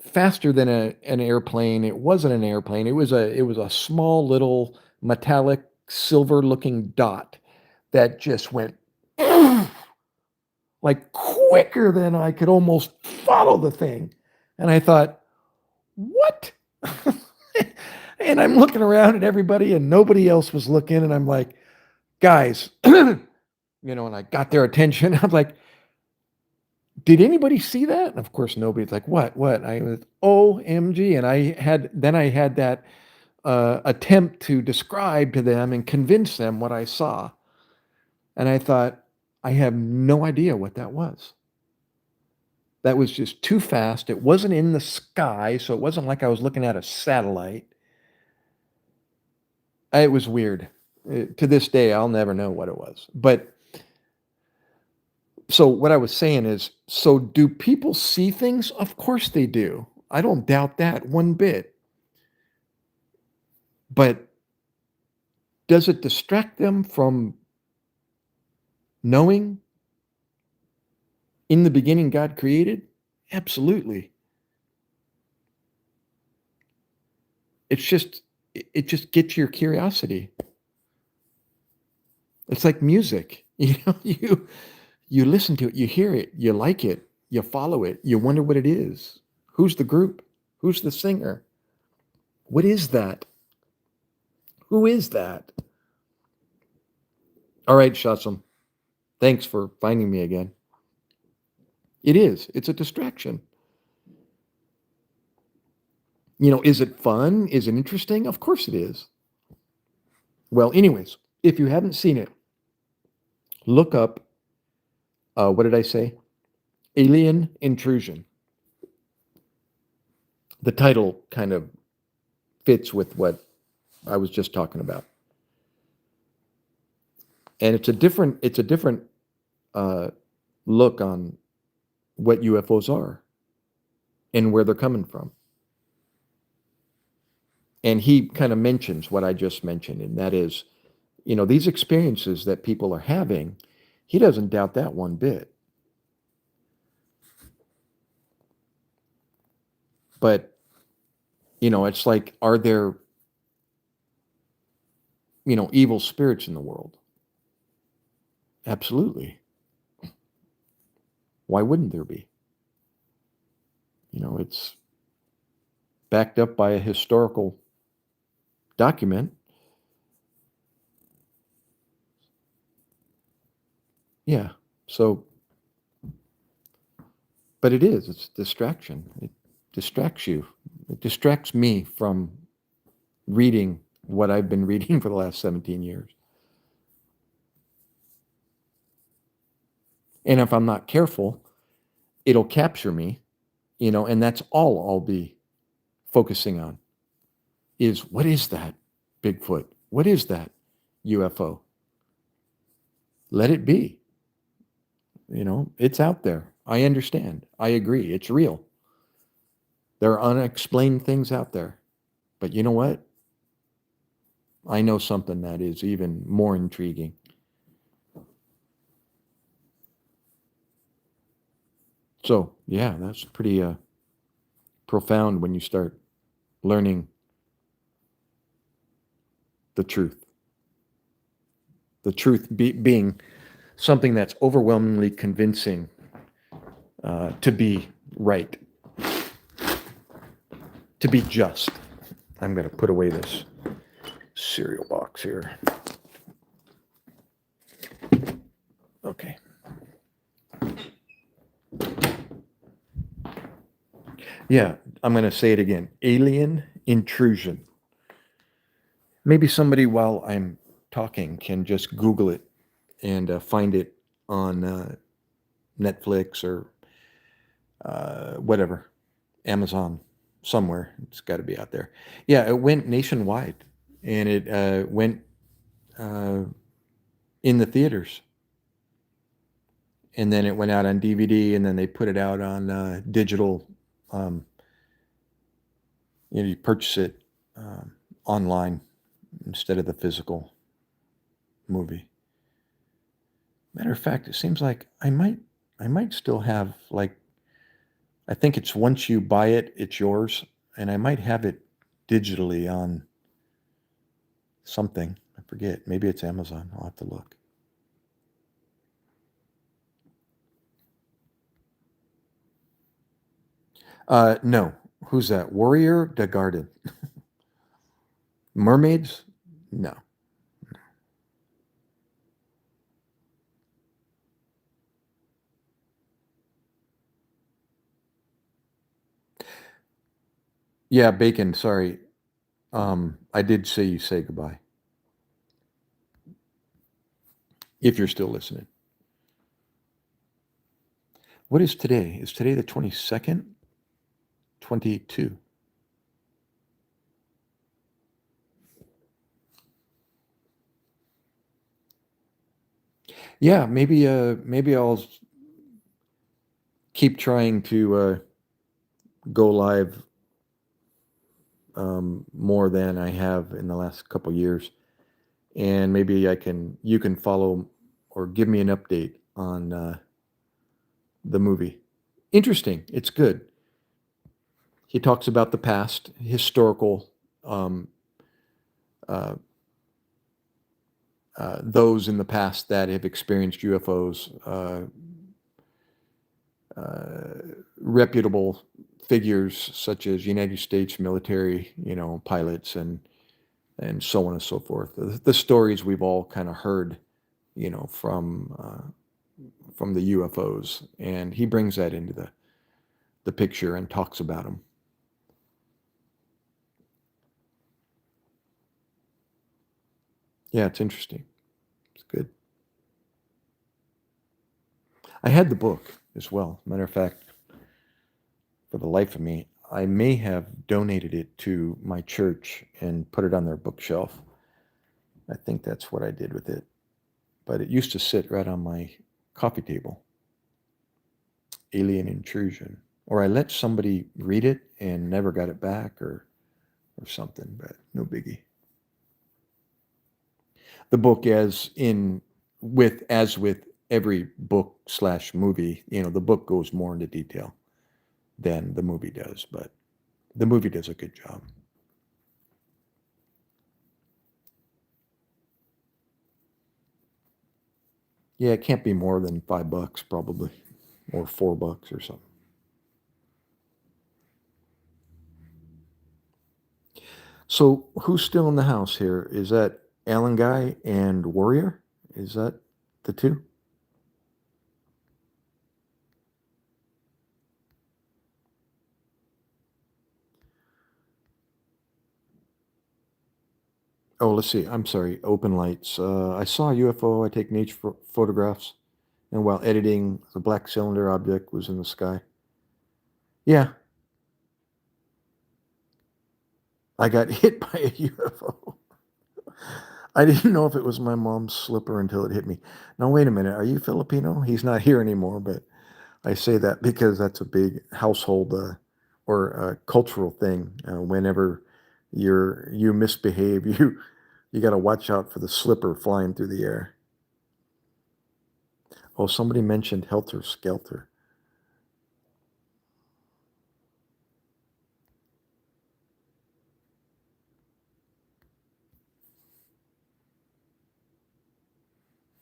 faster than an airplane. It wasn't an airplane. It was a small little metallic silver looking dot that just went like quicker than I could almost follow the thing. And I thought, what? And I'm looking around at everybody and nobody else was looking. And I'm like, guys, and I got their attention. I'm like, did anybody see that? And of course, nobody's like, what? I was, OMG. And I had that attempt to describe to them and convince them what I saw. And I thought, I have no idea what that was. That was just too fast. It wasn't in the sky, so it wasn't like I was looking at a satellite. It was weird. To this day, I'll never know what it was. But so what I was saying is, so do people see things? Of course they do. I don't doubt that one bit. But does it distract them from knowing in the beginning God created? Absolutely. It just gets your curiosity. It's like music. You listen to it, you hear it, you like it, you follow it, you wonder what it is. Who's the group? Who's the singer? What is that? Who is that? All right, Shatsam. Thanks for finding me again. It is. It's a distraction. Is it fun? Is it interesting? Of course it is. Well, anyways, if you haven't seen it, look up, what did I say? Alien Intrusion. The title kind of fits with what I was just talking about. And it's a different look on what UFOs are and where they're coming from. And he kind of mentions what I just mentioned, and that is, these experiences that people are having, he doesn't doubt that one bit. But, it's like, are there, evil spirits in the world? Absolutely. Why wouldn't there be? It's backed up by a historical document. Yeah. So, but it's distraction. It distracts you. It distracts me from reading what I've been reading for the last 17 years. And if I'm not careful, it'll capture me, and that's all I'll be focusing on is, what is that Bigfoot? What is that UFO? Let it be. It's out there. I understand. I agree. It's real. There are unexplained things out there. But you know what? I know something that is even more intriguing. So, yeah, that's pretty profound when you start learning the truth. The truth being something that's overwhelmingly convincing to be right, to be just. I'm going to put away this cereal box here. Okay. Yeah, I'm going to say it again. Alien Intrusion. Maybe somebody, while I'm talking, can just Google it and find it on Netflix or whatever, Amazon, somewhere. It's got to be out there. Yeah, it went nationwide, and it went uh, in the theaters, and then it went out on DVD, and then they put it out on digital. Um, you purchase it online instead of the physical movie. Matter of fact, it seems like I might still have, like, I think it's once you buy it, it's yours, and I might have it digitally on something. I forget. Maybe it's Amazon. I'll have to look. No. Who's that? Warrior the Garden. Mermaids? No. Yeah, bacon. Sorry. I did say you say goodbye. If you're still listening. What is today? Is today the 22nd? 22. Yeah, maybe I'll keep trying to go live more than I have in the last couple years, and maybe you can follow or give me an update on the movie. Interesting. It's good. He talks about the past, historical, um, uh, those in the past that have experienced UFOs, reputable figures such as United States military, pilots and so on and so forth. The stories we've all kind of heard, from the UFOs, and he brings that into the picture and talks about them. Yeah, it's interesting. It's good. I had the book as well. Matter of fact, for the life of me, I may have donated it to my church and put it on their bookshelf. I think that's what I did with it. But it used to sit right on my coffee table. Alien Intrusion. Or I let somebody read it and never got it back, or something, but no biggie. The book, as with every book slash movie, the book goes more into detail than the movie does, but the movie does a good job. Yeah, it can't be more than $5 probably, or $4 or something. So who's still in the house here? Is that Alan Guy and Warrior? Is that the two? Oh, let's see. I'm sorry. Open lights. I saw a UFO. I take nature photographs, and while editing, the black cylinder object was in the sky. Yeah, I got hit by a UFO. I didn't know if it was my mom's slipper until it hit me. Now, wait a minute. Are you Filipino? He's not here anymore, but I say that because that's a big household or cultural thing. Whenever you misbehave, you got to watch out for the slipper flying through the air. Oh, somebody mentioned Helter Skelter.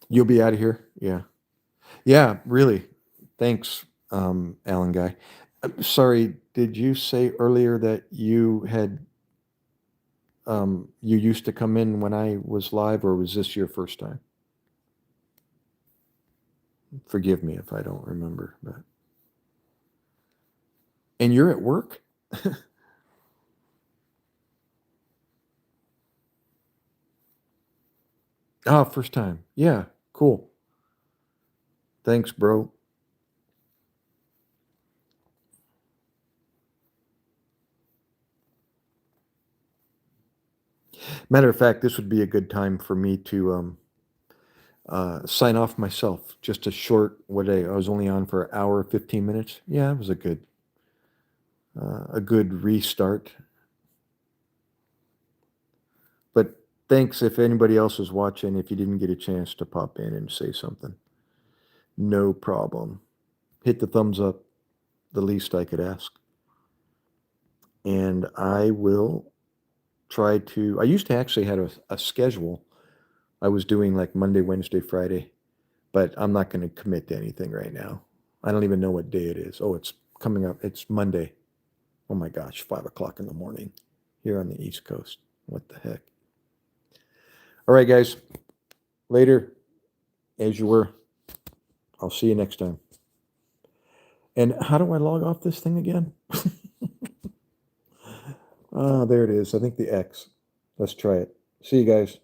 You'll be out of here? Yeah. Yeah, really. Thanks, Alan Guy. Sorry, did you say earlier that you used to come in when I was live, or was this your first time? Forgive me if I don't remember, but and you're at work? Oh, first time. Yeah, cool. Thanks, bro. Matter of fact, this would be a good time for me to sign off myself. Just a short, I was only on for an hour, 15 minutes. Yeah, it was a good restart. But thanks if anybody else is watching, if you didn't get a chance to pop in and say something. No problem. Hit the thumbs up, the least I could ask. And I will try to, I used to actually have a schedule. I was doing like Monday, Wednesday, Friday, but I'm not going to commit to anything right now. I don't even know what day it is. Oh, it's coming up. It's Monday. Oh my gosh, 5 o'clock in the morning here on the East Coast. What the heck? All right, guys. Later, as you were. I'll see you next time. And how do I log off this thing again? Ah, there it is. I think the X. Let's try it. See you guys.